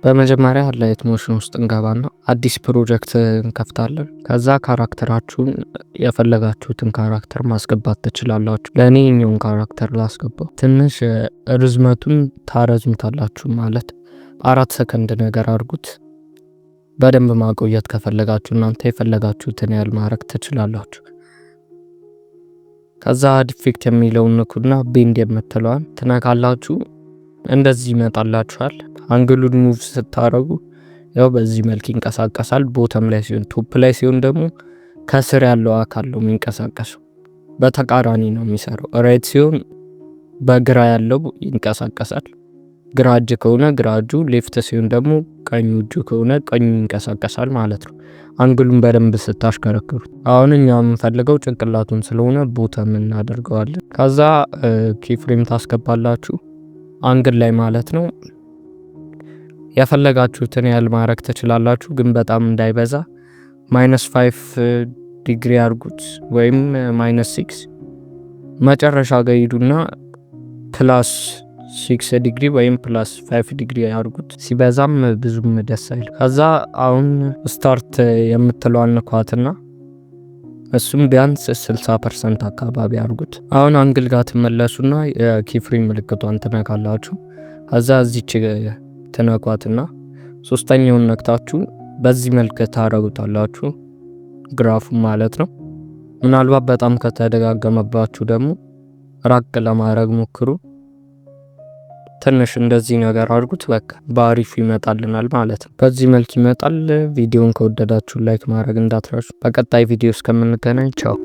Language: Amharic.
በመጀመሪያ ላይት ሞሽን ውስጥ እንገባና አዲስ ፕሮጀክት እንከፍታለን። ከዛ ካራክተራችሁን የፈለጋችሁትን ካራክተር ማስገባት ትችላላችሁ። ለእኔ የኛውን ካራክተር ላስገባው። ትንሽ ርዝመቱን ታረዝሙታላችሁ ማለት 4 ሰከንድ ነገር አድርጉት። በደንብ ማቆየት ከፈለጋችሁ እናንተ የፈለጋችሁትን ያህል ማድረግ ትችላላችሁ። ከዛ አድ ኢፌክት የሚለውን ንኩና ቤንድ የምትለዋን ትነካላችሁ። እንደዚህ ይመጣላችኋል። አንግሉን ሙቭ ስታረጉ ያው በዚህ መልክ ይንቀሳቀሳል። ቦተም ላይ ሲሆን፣ ቶፕ ላይ ሲሆን ደግሞ ከስር ያለው አካል ነው የሚንቀሳቀሰው። በተቃራኒ ነው የሚሰራው። ራይት ሲሆን በግራ ያለው ይንቀሳቀሳል። ግራ እጅ ከሆነ ግራ እጁ፣ ሌፍት ሲሆን ደግሞ ቀኝ እጁ ከሆነ ቀኙ ይንቀሳቀሳል ማለት ነው። አንግሉን በደንብ ስታሽከረክሩት። አሁን እኛ የምንፈልገው ጭንቅላቱን ስለሆነ ቦተም እናደርገዋለን። ከዛ ኪፍሬም ታስገባላችሁ አንግል ላይ ማለት ነው። የፈለጋችሁትን ያህል ማድረግ ትችላላችሁ፣ ግን በጣም እንዳይበዛ -5 ዲግሪ አድርጉት ወይም -6። መጨረሻ ጋር ሂዱና +6 ዲግሪ ወይም +5 ዲግሪ አድርጉት። ሲበዛም ብዙም ደስ አይል። ከዛ አሁን ስታርት የምትለዋን ንኳትና እሱም ቢያንስ 60% አካባቢ አድርጉት። አሁን አንግል ጋር ትመለሱና የኪፍሬም ምልክቷን ትነካላችሁ። ከዛ እዚች ትነኳትና ሶስተኛውን ነክታችሁ በዚህ መልክ ታረጉታላችሁ፣ ግራፉ ማለት ነው። ምናልባት በጣም ከተደጋገመባችሁ ደግሞ ራቅ ለማድረግ ሞክሩ። ትንሽ እንደዚህ ነገር አድርጉት። በቃ በአሪፉ ይመጣልናል ማለት ነው። በዚህ መልክ ይመጣል። ቪዲዮን ከወደዳችሁ ላይክ ማድረግ እንዳትረሱ። በቀጣይ ቪዲዮ እስከምንገናኝ ቻው።